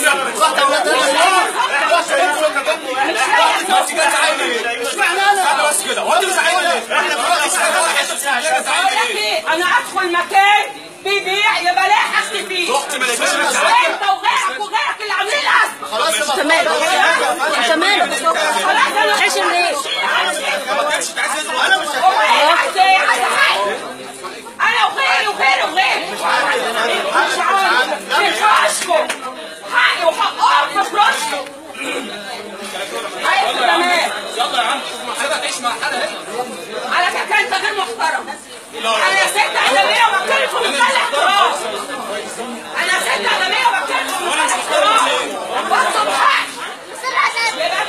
رحت اولاد انا بس كده. هو انت بتزعلني ليه؟ انا ادخل مكان بيبيع يبقى لاقي حاجتي فيه. اختي ما لقيتش انت وغيرك اللي عاملين الازمه. خلاص انت مالك؟ انت مالك؟ خلاص انا خاشم ليه؟ ما كانش عايز يزعل. انا مش هو ايه عايز ايه؟ عايز حاجه. انا وغيري مش عارف تنفعشكم حقي وحقكم في راسكم. عايز تمام. يلا يا عم حضرتك تعيش مع حالها اهي. على فكره انت غير محترم. انا ست ادميه وبتكلم في منتهى الاحترام. انا ست ادميه وبتكلم في منتهى الاحترام. بطلب حقي. يبقى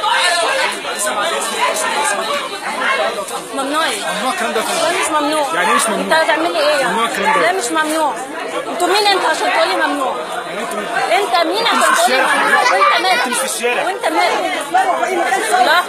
ممنوع ايه؟ ممنوع الكلام ده. ده مش ممنوع. يعني ايه مش ممنوع؟ انت هتعملي ايه يعني؟ ممنوع الكلام ده. لا مش ممنوع. انتوا مين انت عشان تقولي ممنوع؟ انت مين عشان تقولي ممنوع؟ وانت مالك؟ مش في الشارع. وانت مالك؟ لا ده